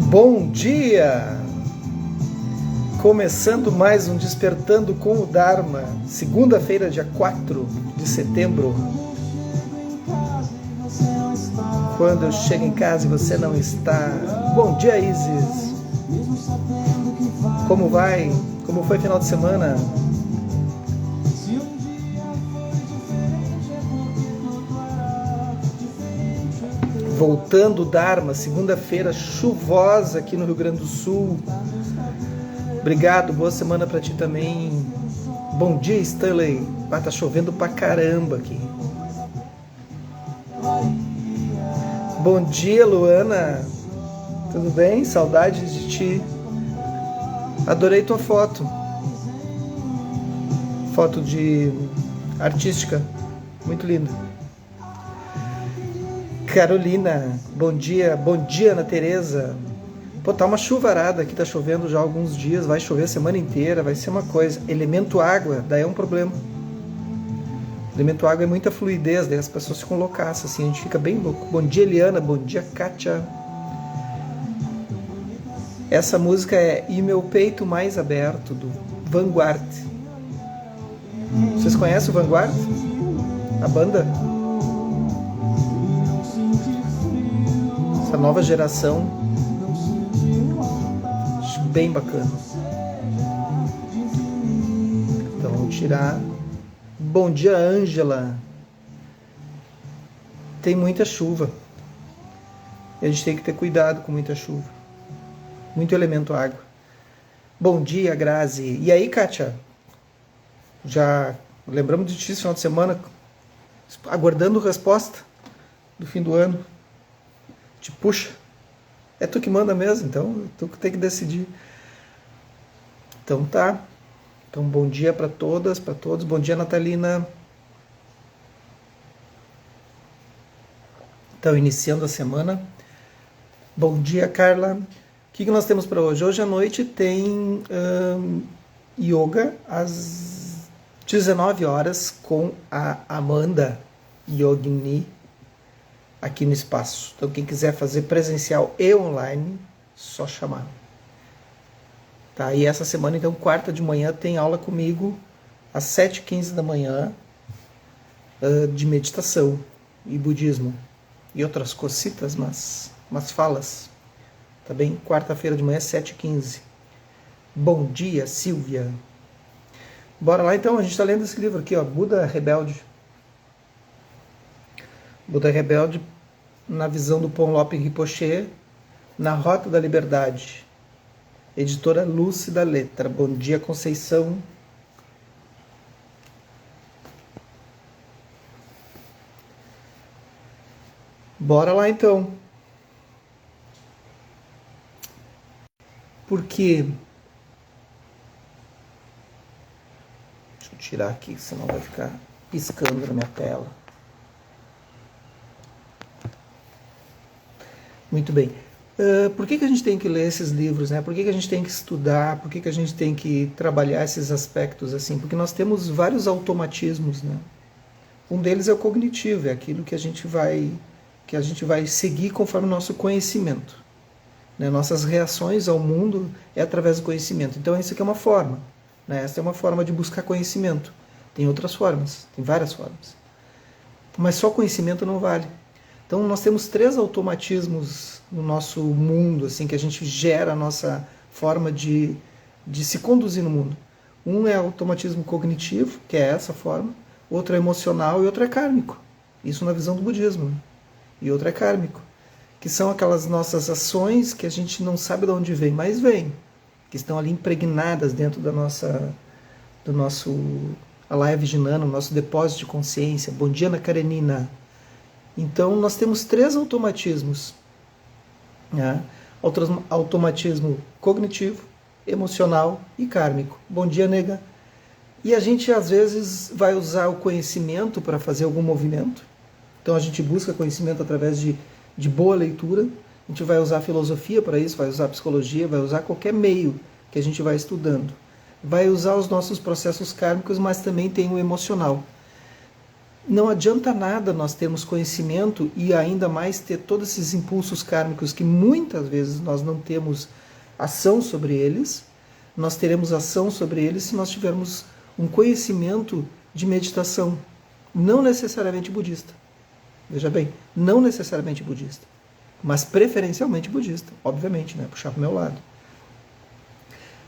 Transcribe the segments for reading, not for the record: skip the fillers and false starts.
Bom dia! Começando mais um Despertando com o Dharma, segunda-feira, dia 4 de setembro. Quando eu chego em casa e você não está. Bom dia, Isis! Como vai? Como foi o final de semana? Voltando o Dharma, segunda-feira chuvosa aqui no Rio Grande do Sul. Obrigado, boa semana pra ti também. Bom dia, Stanley. Tá chovendo pra caramba aqui. Bom dia, Luana. Tudo bem? Saudades de ti. Adorei tua foto. Foto de artística. Muito linda. Carolina, bom dia, Ana Tereza. Pô, tá uma chuvarada aqui, tá chovendo já há alguns dias, vai chover a semana inteira, vai ser uma coisa. Elemento água, daí é um problema. Elemento água é muita fluidez, daí as pessoas ficam loucaças, assim, a gente fica bem louco. Bom dia, Eliana, bom dia, Kátia. Essa música é E Meu Peito Mais Aberto, do Vanguard. Vocês conhecem o Vanguard? A banda? Essa nova geração, acho bem bacana. Então vamos tirar. Bom dia, Ângela. Tem muita chuva. E a gente tem que ter cuidado com muita chuva. Muito elemento água. Bom dia, Grazi. E aí, Kátia? Já lembramos de ti esse final de semana, aguardando resposta do fim do ano. Te puxa. É tu que manda mesmo, então tu que tem que decidir. Então tá. Então bom dia para todas, para todos. Bom dia, Natalina. Então iniciando a semana. Bom dia, Carla. O que nós temos para hoje? Hoje à noite tem yoga às 19 horas com a Amanda Yogini aqui no espaço. Então quem quiser fazer presencial e online, só chamar. Tá? E essa semana, então, quarta de manhã, tem aula comigo às 7h15 da manhã de meditação e budismo. E outras cositas, mas falas. Tá bem? Quarta-feira de manhã, 7h15. Bom dia, Silvia. Bora lá então, a gente está lendo esse livro aqui, ó, Buda Rebelde. Buda Rebelde, na visão do Ponlop Rinpoche, na Rota da Liberdade. Editora Lúcida Letra. Bom dia, Conceição. Bora lá então. Porque... deixa eu tirar aqui, senão vai ficar piscando na minha tela. Muito bem. Por que a gente tem que ler esses livros, né? Por que a gente tem que estudar? Por que a gente tem que trabalhar esses aspectos assim? Porque nós temos vários automatismos, né? Um deles é o cognitivo, é aquilo que a gente vai seguir conforme o nosso conhecimento, né? Nossas reações ao mundo é através do conhecimento. Então essa aqui é uma forma, né? Essa é uma forma de buscar conhecimento. Tem outras formas, tem várias formas. Mas só conhecimento não vale. Então nós temos 3 automatismos no nosso mundo, assim, que a gente gera a nossa forma de se conduzir no mundo. Um é automatismo cognitivo, que é essa forma, outro é emocional e outro é kármico. Isso na visão do budismo. E outro é kármico, que são aquelas nossas ações que a gente não sabe de onde vem, mas vem, que estão ali impregnadas dentro do nosso Alaya Vijnana, o nosso depósito de consciência. Bom dia, Ana Karenina. Então, nós temos 3 automatismos. Né? Automatismo cognitivo, emocional e kármico. Bom dia, nega. E a gente, às vezes, vai usar o conhecimento para fazer algum movimento. Então, a gente busca conhecimento através de boa leitura. A gente vai usar a filosofia para isso, vai usar a psicologia, vai usar qualquer meio que a gente vai estudando. Vai usar os nossos processos kármicos, mas também tem o emocional. não adianta nada nós termos conhecimento e ainda mais ter todos esses impulsos kármicos que muitas vezes nós não temos ação sobre eles. Nós teremos ação sobre eles se nós tivermos um conhecimento de meditação, não necessariamente budista. Veja bem, não necessariamente budista, mas preferencialmente budista, obviamente, né? Puxar para o meu lado.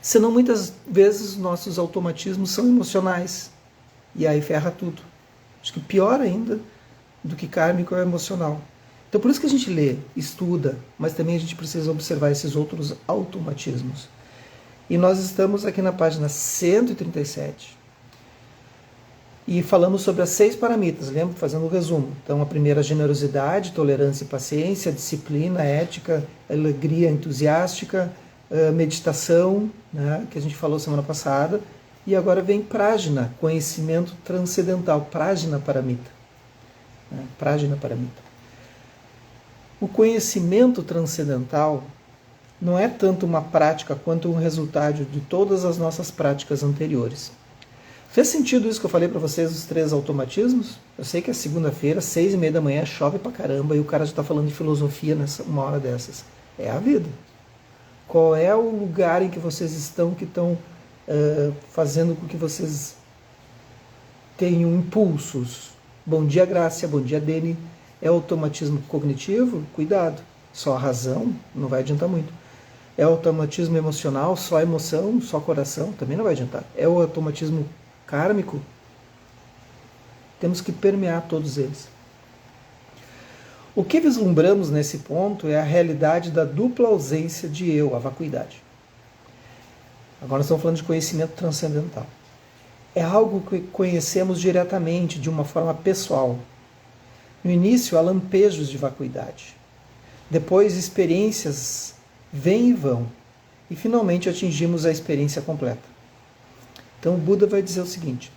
Senão muitas vezes nossos automatismos são emocionais e aí ferra tudo. Acho que pior ainda do que kármico é o emocional. Então por isso que a gente lê, estuda, mas também a gente precisa observar esses outros automatismos. E nós estamos aqui na página 137 e falamos sobre as 6 paramitas, lembra? Fazendo o resumo. Então a primeira, generosidade, tolerância e paciência, disciplina, ética, alegria entusiástica, meditação, né, que a gente falou semana passada. E agora vem prajna, conhecimento transcendental, prajna paramita. Prajna paramita. O conhecimento transcendental não é tanto uma prática quanto um resultado de todas as nossas práticas anteriores. Fez sentido isso que eu falei para vocês, os 3 automatismos? Eu sei que é segunda-feira, 6h30 da manhã, chove pra caramba, e o cara já está falando de filosofia nessa uma hora dessas. É a vida. Qual é o lugar em que vocês estão que estão fazendo com que vocês tenham impulsos? Bom dia, Grácia, bom dia, Deni. É automatismo cognitivo? Cuidado. Só a razão não vai adiantar muito. É automatismo emocional? Só emoção, só coração? Também não vai adiantar. É o automatismo kármico? Temos que permear todos eles. O que vislumbramos nesse ponto é a realidade da dupla ausência de eu, a vacuidade. Agora nós estamos falando de conhecimento transcendental. É algo que conhecemos diretamente, de uma forma pessoal. No início, há lampejos de vacuidade. Depois, experiências vêm e vão. E finalmente atingimos a experiência completa. Então o Buda vai dizer o seguinte: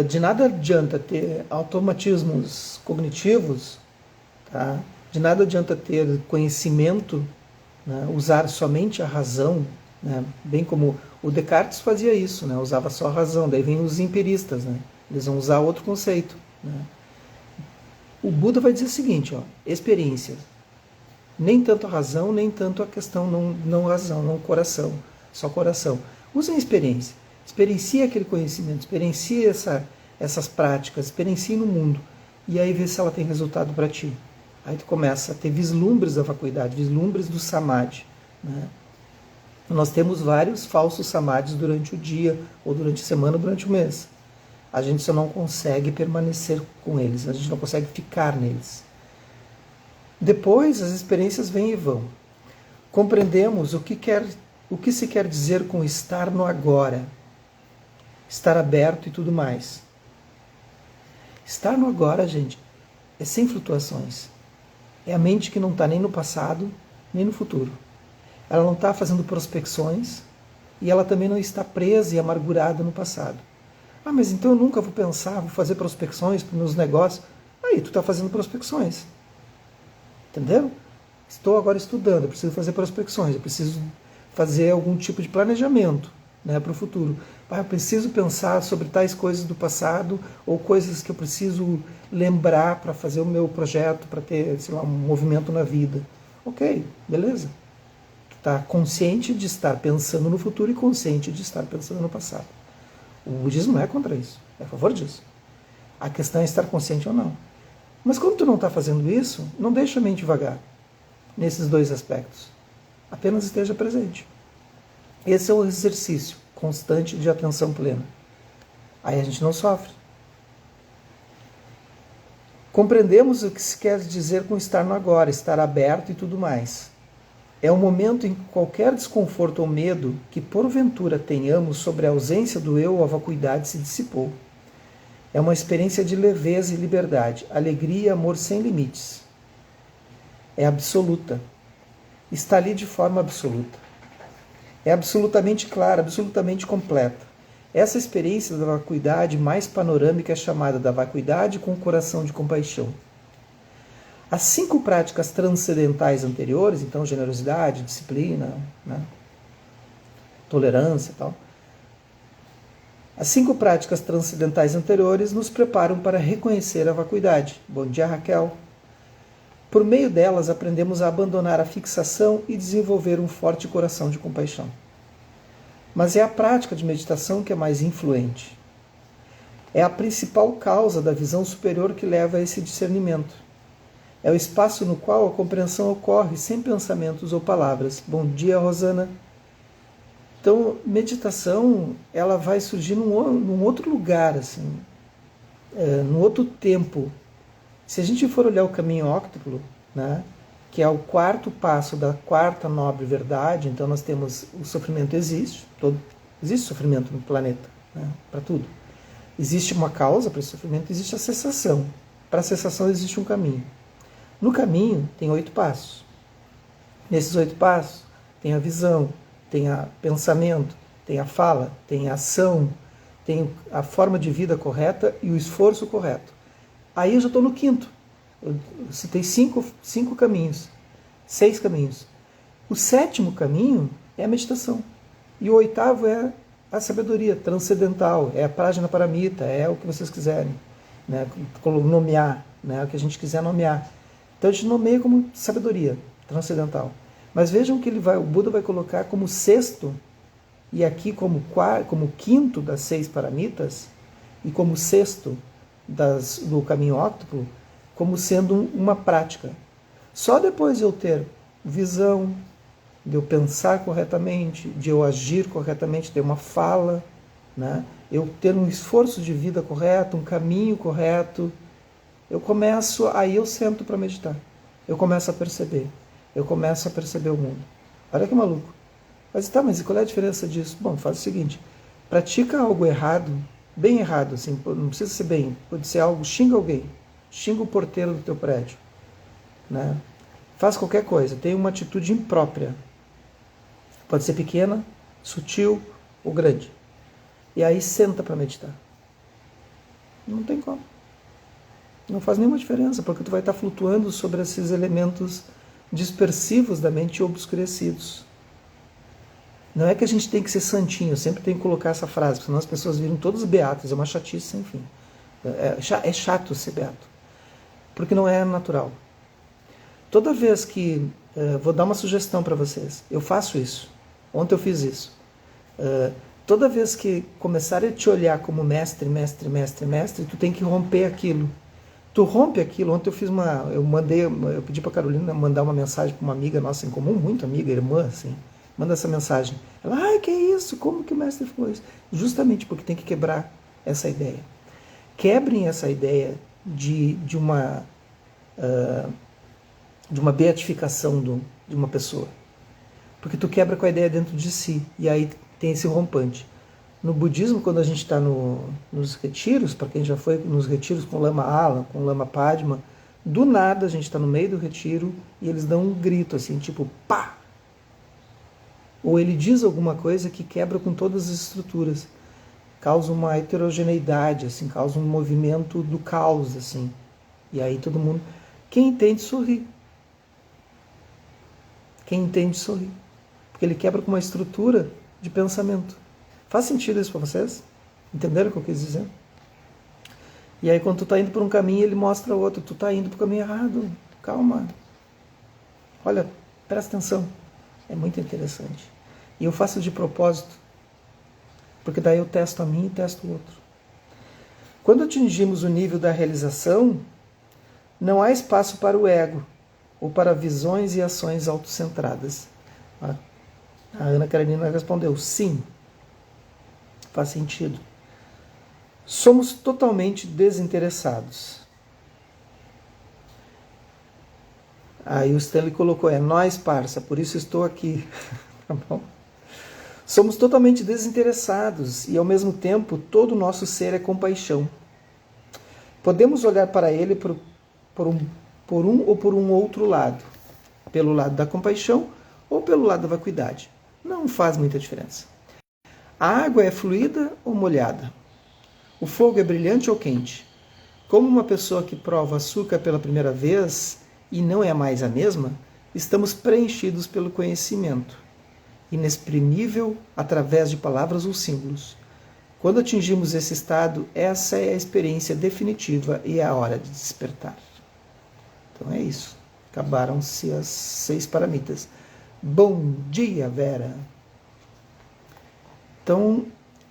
de nada adianta ter automatismos cognitivos, tá? De nada adianta ter conhecimento, né? Usar somente a razão, né? Bem como o Descartes fazia isso, né? Usava só a razão. Daí vem os empiristas, né? Eles vão usar outro conceito, né? O Buda vai dizer o seguinte, ó, experiência. Nem tanto a razão, nem tanto a questão não razão, não coração, só coração. Usem a experiência. Experiencie aquele conhecimento, experiencie essas práticas, experiencie no mundo. E aí vê se ela tem resultado para ti. Aí tu começa a ter vislumbres da vacuidade, vislumbres do samadhi, né? Nós temos vários falsos samadhis durante o dia, ou durante a semana, ou durante o mês. A gente só não consegue permanecer com eles, a gente não consegue ficar neles. Depois as experiências vêm e vão. Compreendemos o que se quer dizer com estar no agora, estar aberto e tudo mais. Estar no agora, gente, é sem flutuações. É a mente que não está nem no passado, nem no futuro. Ela não está fazendo prospecções e ela também não está presa e amargurada no passado. Ah, mas então eu nunca vou pensar, vou fazer prospecções para os meus negócios. Aí, tu está fazendo prospecções. Entendeu? Estou agora estudando, eu preciso fazer prospecções, eu preciso fazer algum tipo de planejamento, né, para o futuro. Ah, eu preciso pensar sobre tais coisas do passado ou coisas que eu preciso lembrar para fazer o meu projeto, para ter, sei lá, um movimento na vida. Ok, beleza. Tu está consciente de estar pensando no futuro e consciente de estar pensando no passado. O budismo não é contra isso, é a favor disso. A questão é estar consciente ou não. Mas quando tu não está fazendo isso, não deixa a mente vagar nesses 2 aspectos. Apenas esteja presente. Esse é o exercício constante de atenção plena. Aí a gente não sofre. Compreendemos o que se quer dizer com estar no agora, estar aberto e tudo mais. É o momento em que qualquer desconforto ou medo que porventura tenhamos sobre a ausência do eu ou a vacuidade se dissipou. É uma experiência de leveza e liberdade, alegria e amor sem limites. É absoluta. Está ali de forma absoluta. É absolutamente clara, absolutamente completa. Essa experiência da vacuidade mais panorâmica é chamada da vacuidade com o coração de compaixão. As 5 práticas transcendentais anteriores, então generosidade, disciplina, né, tolerância e tal, As 5 práticas transcendentais anteriores nos preparam para reconhecer a vacuidade. Bom dia, Raquel. Por meio delas, aprendemos a abandonar a fixação e desenvolver um forte coração de compaixão. Mas é a prática de meditação que é mais influente. É a principal causa da visão superior que leva a esse discernimento. É o espaço no qual a compreensão ocorre sem pensamentos ou palavras. Bom dia, Rosana. Então, meditação, ela vai surgir num outro lugar, assim, num outro tempo. Se a gente for olhar o caminho óctuplo, né, que é o 4º passo da 4ª nobre verdade, então nós temos o sofrimento existe sofrimento no planeta, né, para tudo. Existe uma causa para esse sofrimento, existe a cessação. Para a cessação existe um caminho. No caminho tem 8 passos. Nesses 8 passos tem a visão, tem o pensamento, tem a fala, tem a ação, tem a forma de vida correta e o esforço correto. Aí eu já estou no 5º. Eu citei 5 caminhos, 6 caminhos. O 7º caminho é a meditação. E o 8º é a sabedoria transcendental, é a Prajna Paramita, é o que vocês quiserem, né? Nomear, né? O que a gente quiser nomear. Então a gente nomeia como sabedoria transcendental. Mas vejam que o Buda vai colocar como 6º, e aqui como 5º das 6 paramitas, e como 6º do caminho óctuplo, como sendo uma prática. Só depois de eu ter visão, de eu pensar corretamente, de eu agir corretamente, de uma fala, né? Eu ter um esforço de vida correto, um caminho correto, aí eu sento para meditar. Eu começo a perceber o mundo. Olha que maluco. Mas qual é a diferença disso? Bom, faz o seguinte, pratica algo errado, bem errado, assim, não precisa ser bem, pode ser algo, xinga alguém, xinga o porteiro do teu prédio, né? Faz qualquer coisa, tem uma atitude imprópria. Pode ser pequena, sutil ou grande. E aí senta para meditar. Não tem como. Não faz nenhuma diferença, porque tu vai estar flutuando sobre esses elementos dispersivos da mente obscurecidos. Não é que a gente tem que ser santinho, eu sempre tenho que colocar essa frase, senão as pessoas viram todos beatos, é uma chatice sem fim. É chato ser beato, porque não é natural. Toda vez que... vou dar uma sugestão para vocês, eu faço isso, ontem eu fiz isso. Toda vez que começarem a te olhar como mestre, tu tem que romper aquilo. Tu rompe aquilo. Ontem eu pedi para a Carolina mandar uma mensagem para uma amiga nossa em comum, muito amiga, irmã, assim. Manda essa mensagem. Ela, que é isso? Como que o mestre falou isso? Justamente porque tem que quebrar essa ideia. Quebrem essa ideia de uma beatificação de uma pessoa. Porque tu quebra com a ideia dentro de si. E aí tem esse rompante. No budismo, quando a gente está nos retiros, para quem já foi nos retiros com o Lama Alan, com o Lama Padma, do nada a gente está no meio do retiro e eles dão um grito assim, tipo, pá! Ou ele diz alguma coisa que quebra com todas as estruturas. Causa uma heterogeneidade, assim, causa um movimento do caos, assim. E aí todo mundo... Quem entende, sorri. Quem entende, sorri. Porque ele quebra com uma estrutura de pensamento. Faz sentido isso para vocês? Entenderam o que eu quis dizer? E aí quando tu está indo por um caminho, ele mostra outro. Tu está indo para o caminho errado. Calma. Olha, presta atenção. É muito interessante. E eu faço de propósito. Porque daí eu testo a mim e testo o outro. Quando atingimos o nível da realização, não há espaço para o ego ou para visões e ações autocentradas. A Ana Karenina respondeu, sim. Faz sentido. Somos totalmente desinteressados. Aí o Stanley colocou, nós, parça, por isso estou aqui. Tá bom? Somos totalmente desinteressados e, ao mesmo tempo, todo o nosso ser é compaixão. Podemos olhar para ele por um ou por um outro lado. Pelo lado da compaixão ou pelo lado da vacuidade. Não faz muita diferença. A água é fluida ou molhada? O fogo é brilhante ou quente? Como uma pessoa que prova açúcar pela primeira vez e não é mais a mesma, estamos preenchidos pelo conhecimento, inexprimível através de palavras ou símbolos. Quando atingimos esse estado, essa é a experiência definitiva e é a hora de despertar. Então é isso. Acabaram-se as 6 paramitas. Bom dia, Vera. Então,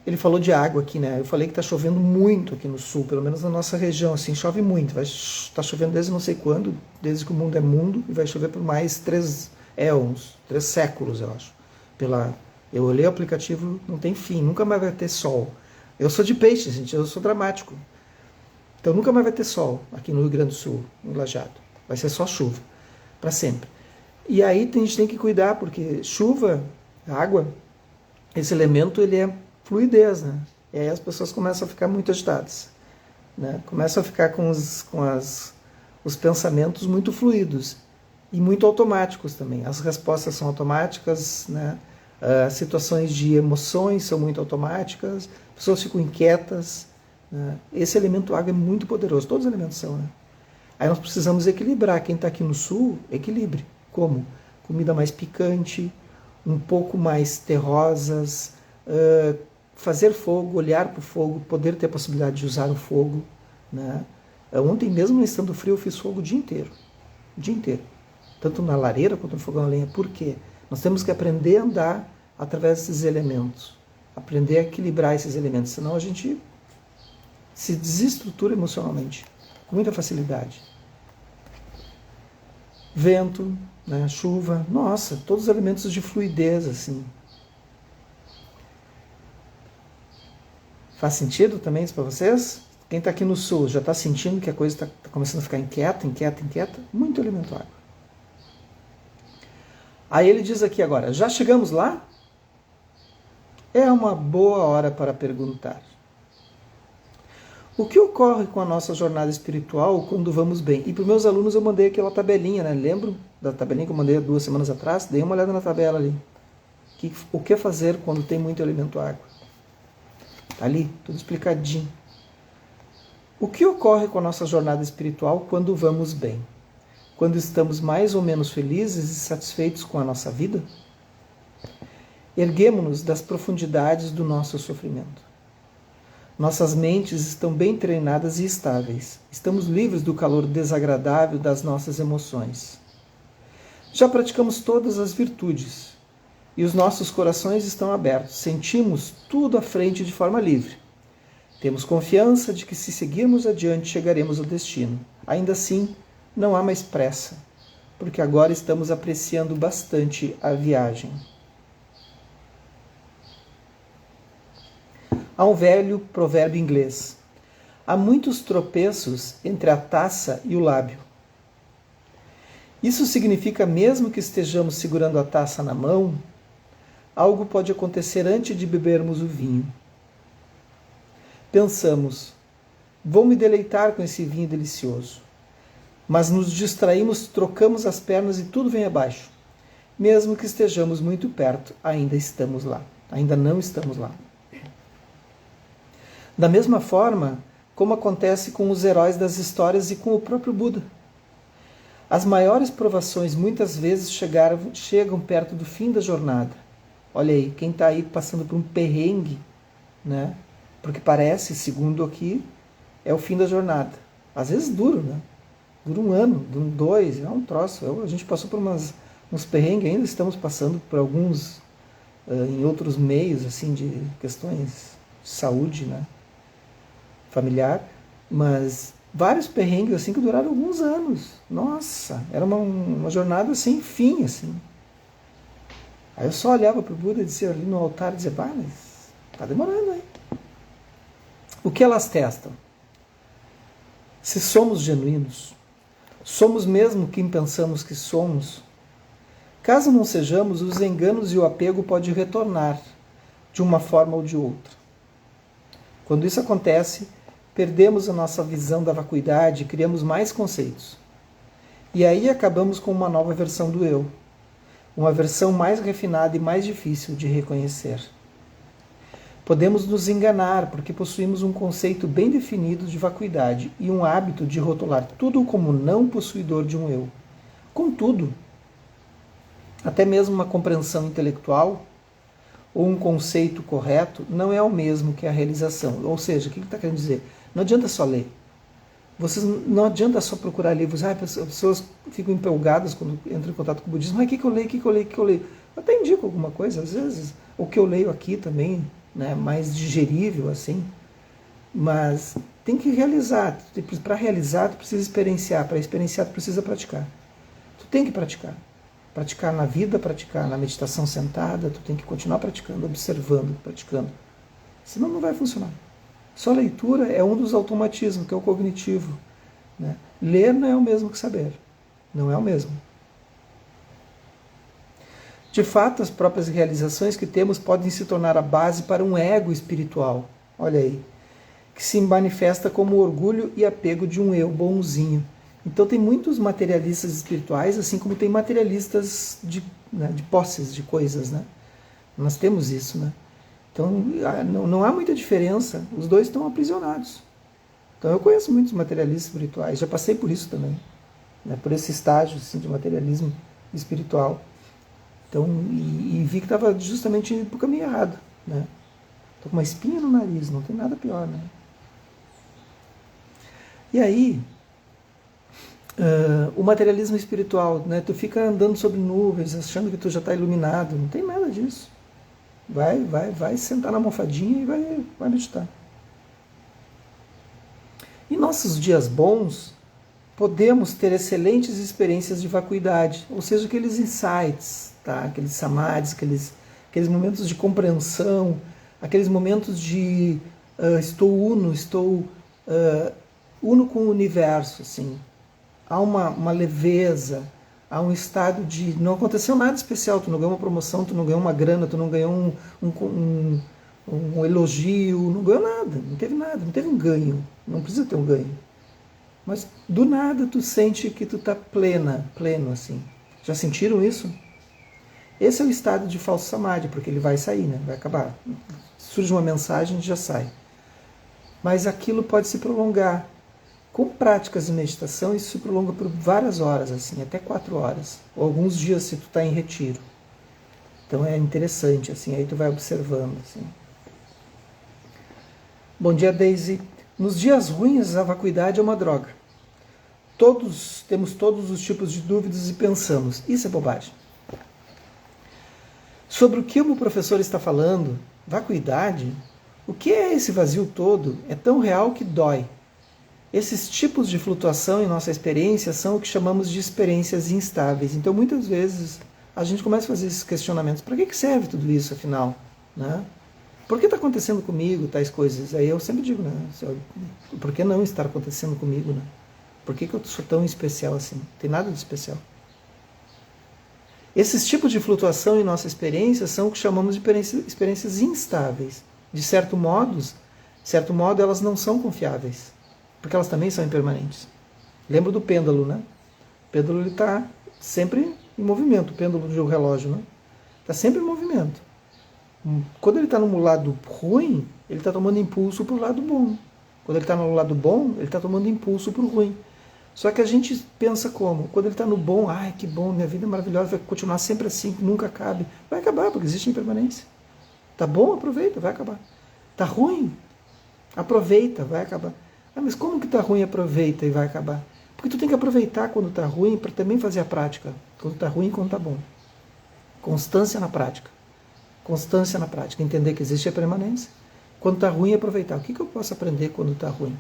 ele falou de água aqui, né? Eu falei que está chovendo muito aqui no sul, pelo menos na nossa região, assim, chove muito. Está chovendo desde não sei quando, desde que o mundo é mundo, e vai chover por mais 3 éons, 3 séculos, eu acho. Eu olhei o aplicativo, não tem fim, nunca mais vai ter sol. Eu sou de peixe, gente, eu sou dramático. Então nunca mais vai ter sol aqui no Rio Grande do Sul, no Lajeado. Vai ser só chuva, para sempre. E aí a gente tem que cuidar, porque chuva, água, esse elemento ele é fluidez, né? E aí as pessoas começam a ficar muito agitadas, né? Começam a ficar com os pensamentos muito fluidos e muito automáticos também. As respostas são automáticas, né? As situações de emoções são muito automáticas, as pessoas ficam inquietas, né? Esse elemento água é muito poderoso, todos os elementos são, né? Aí nós precisamos equilibrar. Quem está aqui no sul, equilibre. Como? Comida mais picante, um pouco mais terrosas, fazer fogo, olhar para o fogo, poder ter a possibilidade de usar o fogo, né? Ontem mesmo, estando frio, eu fiz fogo o dia inteiro. O dia inteiro. Tanto na lareira quanto no fogão a lenha. Por quê? Nós temos que aprender a andar através desses elementos. Aprender a equilibrar esses elementos. Senão a gente se desestrutura emocionalmente. Com muita facilidade. Vento, né, chuva. Nossa, todos os elementos de fluidez, assim. Faz sentido também isso para vocês? Quem está aqui no sul já está sentindo que a coisa está começando a ficar inquieta? Muito elemento água. Aí ele diz aqui agora, já chegamos lá? É uma boa hora para perguntar. O que ocorre com a nossa jornada espiritual quando vamos bem? E para os meus alunos eu mandei aquela tabelinha, né? Lembro da tabelinha que eu mandei 2 semanas atrás? Dei uma olhada na tabela ali. O que fazer quando tem muito elemento água? Tá ali, tudo explicadinho. O que ocorre com a nossa jornada espiritual quando vamos bem? Quando estamos mais ou menos felizes e satisfeitos com a nossa vida? Erguemo-nos das profundidades do nosso sofrimento. Nossas mentes estão bem treinadas e estáveis. Estamos livres do calor desagradável das nossas emoções. Já praticamos todas as virtudes e os nossos corações estão abertos. Sentimos tudo à frente de forma livre. Temos confiança de que se seguirmos adiante chegaremos ao destino. Ainda assim, não há mais pressa, porque agora estamos apreciando bastante a viagem. Há um velho provérbio inglês. Há muitos tropeços entre a taça e o lábio. Isso significa, mesmo que estejamos segurando a taça na mão, algo pode acontecer antes de bebermos o vinho. Pensamos, vou me deleitar com esse vinho delicioso. Mas nos distraímos, trocamos as pernas e tudo vem abaixo. Mesmo que estejamos muito perto, ainda estamos lá. Ainda não estamos lá. Da mesma forma como acontece com os heróis das histórias e com o próprio Buda. As maiores provações muitas vezes chegam perto do fim da jornada. Olha aí, quem está aí passando por um perrengue, né? Porque parece, segundo aqui, é o fim da jornada. Às vezes dura, né? Dura 1 ano, dura 2, é um troço. A gente passou por uns perrengues, ainda estamos passando por alguns em outros meios, assim, de questões de saúde, né? Familiar, mas vários perrengues assim que duraram alguns anos. Nossa, era uma jornada sem fim, assim. Aí eu só olhava para o Buda e dizia ali no altar, dizia, mas tá demorando aí. O que elas testam? Se somos genuínos, somos mesmo quem pensamos que somos? Caso não sejamos, os enganos e o apego podem retornar de uma forma ou de outra. Quando isso acontece, perdemos a nossa visão da vacuidade e criamos mais conceitos. E aí acabamos com uma nova versão do eu. Uma versão mais refinada e mais difícil de reconhecer. Podemos nos enganar porque possuímos um conceito bem definido de vacuidade e um hábito de rotular tudo como não possuidor de um eu. Contudo, até mesmo uma compreensão intelectual, ou um conceito correto não é o mesmo que a realização. Ou seja, o que ele está querendo dizer? Não adianta só ler. Não adianta só procurar livros. As pessoas ficam empolgadas quando entram em contato com o budismo. O que eu leio? Eu até indico alguma coisa, às vezes. O que eu leio aqui também, né, mais digerível, assim. Mas tem que realizar. Para realizar, tu precisa experienciar. Para experienciar, tu precisa praticar. Tu tem que praticar. Praticar na vida, praticar na meditação sentada. Tu tem que continuar praticando, observando, praticando. Senão não vai funcionar. Só leitura é um dos automatismos, que é o cognitivo. Né? Ler não é o mesmo que saber. Não é o mesmo. De fato, as próprias realizações que temos podem se tornar a base para um ego espiritual. Olha aí. Que se manifesta como orgulho e apego de um eu bonzinho. Então tem muitos materialistas espirituais, assim como tem materialistas de posses, de coisas. Né? Nós temos isso, né? Então não há muita diferença, os dois estão aprisionados. Então eu conheço muitos materialistas espirituais, já passei por isso também, né, por esse estágio assim, de materialismo espiritual. Então, e vi que estava justamente indo para o caminho errado. Né? Estou com uma espinha no nariz, não tem nada pior. Né? E aí, o materialismo espiritual, né, tu fica andando sobre nuvens, achando que tu já está iluminado, não tem nada disso. Vai sentar na almofadinha e vai meditar. Em nossos dias bons, podemos ter excelentes experiências de vacuidade, ou seja, aqueles insights, tá? Aqueles samadhis, aqueles momentos de compreensão, aqueles momentos de estou uno com o universo, assim. Há uma leveza, há um estado de... Não aconteceu nada especial, tu não ganhou uma promoção, tu não ganhou uma grana, tu não ganhou um elogio, não ganhou nada, não teve um ganho, não precisa ter um ganho. Mas do nada tu sente que tu está pleno assim. Já sentiram isso? Esse é o estado de falso samadhi, porque ele vai sair, né? Vai acabar. Surge uma mensagem e já sai. Mas aquilo pode se prolongar. Com práticas de meditação, isso se prolonga por várias horas, assim, até 4 horas. Ou alguns dias se tu está em retiro. Então é interessante, assim, aí tu vai observando. Assim. Bom dia, Daisy. Nos dias ruins, a vacuidade é uma droga. Temos todos os tipos de dúvidas e pensamos. Isso é bobagem. Sobre o que o professor está falando, vacuidade, o que é esse vazio todo? É tão real que dói. Esses tipos de flutuação em nossa experiência são o que chamamos de experiências instáveis. Então, muitas vezes, a gente começa a fazer esses questionamentos. Para que serve tudo isso, afinal? Né? Por que está acontecendo comigo tais coisas? Aí eu sempre digo, né? Por que não estar acontecendo comigo? Né? Por que eu sou tão especial assim? Não tem nada de especial. Esses tipos de flutuação em nossa experiência são o que chamamos de experiências instáveis. De certo modo, elas não são confiáveis. Porque elas também são impermanentes. Lembra do pêndulo, né? O pêndulo está sempre em movimento, o pêndulo de um relógio, né? Está sempre em movimento. Quando ele está no lado ruim, ele está tomando impulso para o lado bom. Quando ele está no lado bom, ele está tomando impulso para o ruim. Só que a gente pensa como? Quando ele está no bom, ai que bom, minha vida é maravilhosa, vai continuar sempre assim, nunca acabe. Vai acabar, porque existe impermanência. Tá bom? Aproveita, vai acabar. Tá ruim? Aproveita, vai acabar. Ah, mas como que está ruim, aproveita e vai acabar? Porque tu tem que aproveitar quando está ruim para também fazer a prática. Quando está ruim e quando está bom. Constância na prática. Constância na prática. Entender que existe a permanência. Quando está ruim, aproveitar. O que eu posso aprender quando está ruim?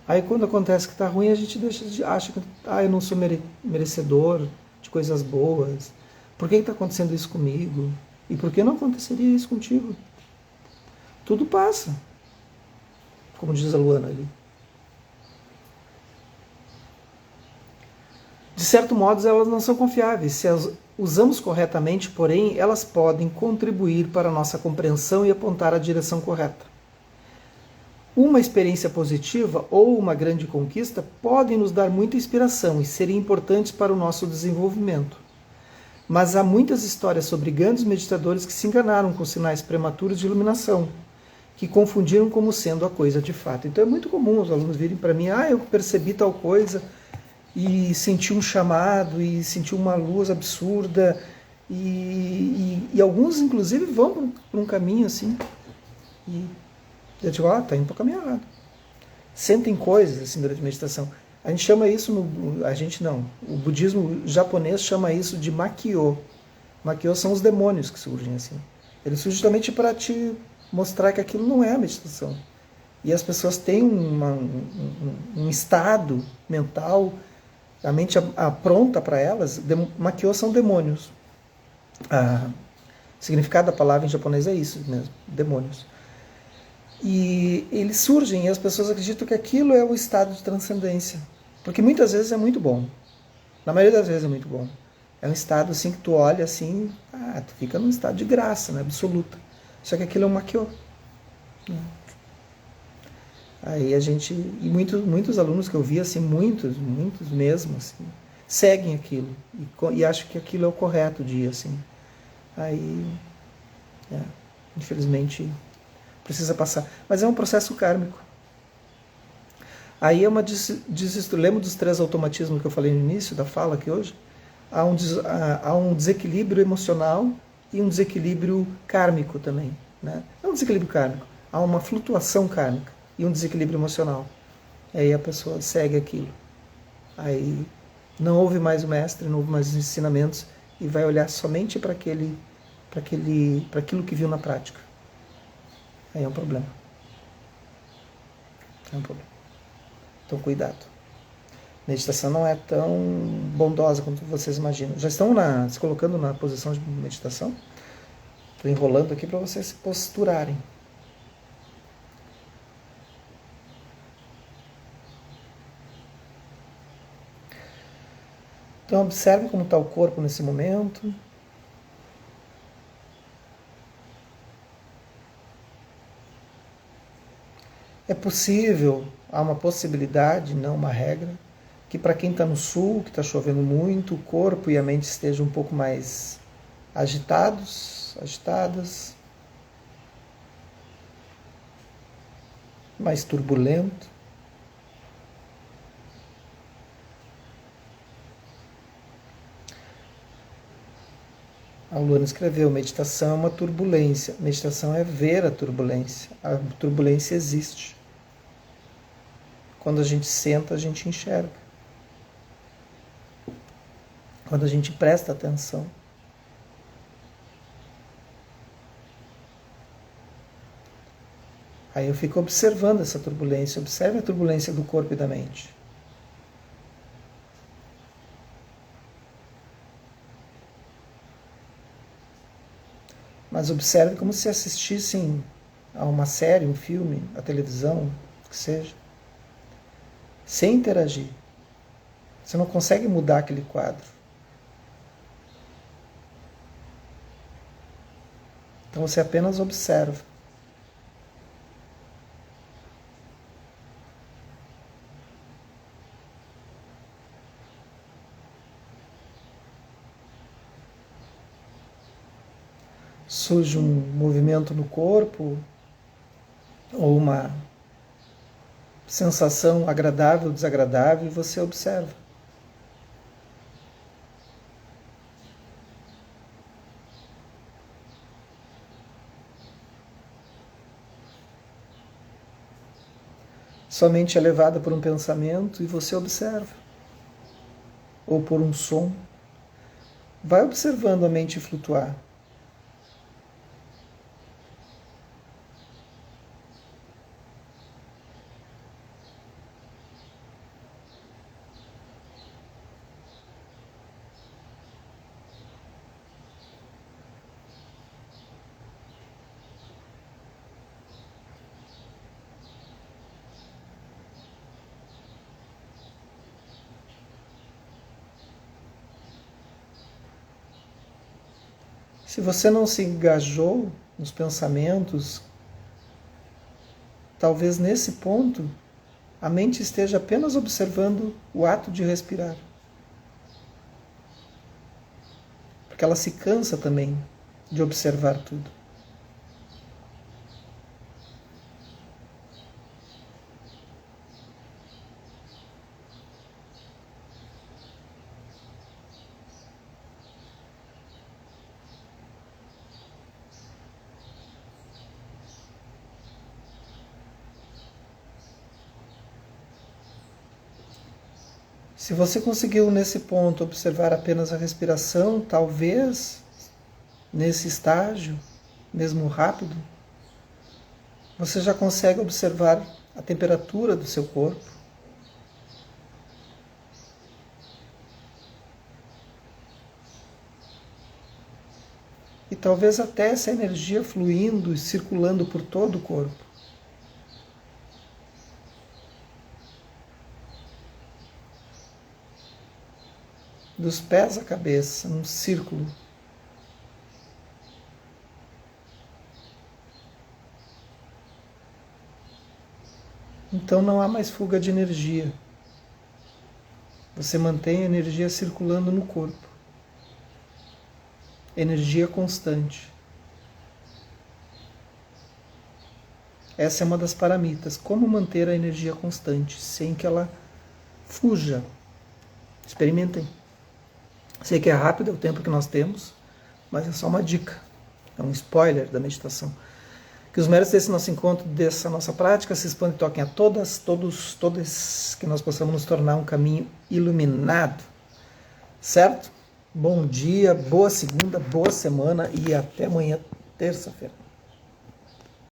Aí quando acontece que está ruim, a gente acha que eu não sou merecedor de coisas boas. Por que está acontecendo isso comigo? E por que não aconteceria isso contigo? Tudo passa. Como diz a Luana ali. De certo modo, elas não são confiáveis. Se as usamos corretamente, porém, elas podem contribuir para a nossa compreensão e apontar a direção correta. Uma experiência positiva ou uma grande conquista podem nos dar muita inspiração e serem importantes para o nosso desenvolvimento. Mas há muitas histórias sobre grandes meditadores que se enganaram com sinais prematuros de iluminação, que confundiram como sendo a coisa de fato. Então é muito comum os alunos virem para mim, eu percebi tal coisa e senti um chamado e senti uma luz absurda E alguns, inclusive, vão por um caminho assim. E eu digo, tá indo para o caminho errado. Sentem coisas assim durante a meditação. A gente chama isso, a gente não, o budismo japonês chama isso de makyo. Makyo são os demônios que surgem assim. Eles surgem justamente para te mostrar que aquilo não é a meditação. E as pessoas têm um estado mental, a mente pronta para elas. Makyo são demônios. O significado da palavra em japonês é isso mesmo, demônios. E eles surgem e as pessoas acreditam que aquilo é o estado de transcendência. Porque muitas vezes é muito bom. Na maioria das vezes é muito bom. É um estado assim que tu olha assim, tu fica num estado de graça, né, absoluta. Só que aquilo é um makyo. Né? Aí a gente, e muitos alunos que eu vi, assim, muitos mesmo, assim, seguem aquilo e acham que aquilo é o correto dia, assim. Aí, infelizmente, precisa passar. Mas é um processo kármico. Aí é uma lembra dos 3 automatismos que eu falei no início da fala aqui hoje? Há um desequilíbrio emocional e um desequilíbrio kármico também. Né? É um desequilíbrio kármico. Há uma flutuação kármica e um desequilíbrio emocional. Aí a pessoa segue aquilo. Aí não ouve mais o mestre, não ouve mais os ensinamentos e vai olhar somente para aquilo que viu na prática. Aí é um problema. É um problema. Então cuidado. Meditação não é tão bondosa quanto vocês imaginam. Já estão se colocando na posição de meditação? Estou enrolando aqui para vocês se posturarem. Então observe como está o corpo nesse momento. É possível, há uma possibilidade, não uma regra, que para quem está no sul, que está chovendo muito, o corpo e a mente estejam um pouco mais agitadas, mais turbulento. A Luana escreveu, meditação é uma turbulência. Meditação é ver a turbulência. A turbulência existe. Quando a gente senta, a gente enxerga. Quando a gente presta atenção. Aí eu fico observando essa turbulência. Observe a turbulência do corpo e da mente. Mas observe como se assistissem a uma série, um filme, a televisão, o que seja. Sem interagir. Você não consegue mudar aquele quadro. Então você apenas observa. Surge um movimento no corpo ou uma sensação agradável, desagradável, e você observa. Sua mente é levada por um pensamento e você observa. Ou por um som. Vai observando a mente flutuar. Se você não se engajou nos pensamentos, talvez nesse ponto a mente esteja apenas observando o ato de respirar. Porque ela se cansa também de observar tudo. Se você conseguiu nesse ponto observar apenas a respiração, talvez nesse estágio, mesmo rápido, você já consegue observar a temperatura do seu corpo. E talvez até essa energia fluindo e circulando por todo o corpo. Dos pés à cabeça, num círculo. Então não há mais fuga de energia. Você mantém a energia circulando no corpo. Energia constante. Essa é uma das paramitas. Como manter a energia constante sem que ela fuja? Experimentem. Sei que é rápido, é o tempo que nós temos, mas é só uma dica. É um spoiler da meditação. Que os méritos desse nosso encontro, dessa nossa prática, se expandem e toquem a todas, todos, que nós possamos nos tornar um caminho iluminado. Certo? Bom dia, boa segunda, boa semana e até amanhã, terça-feira.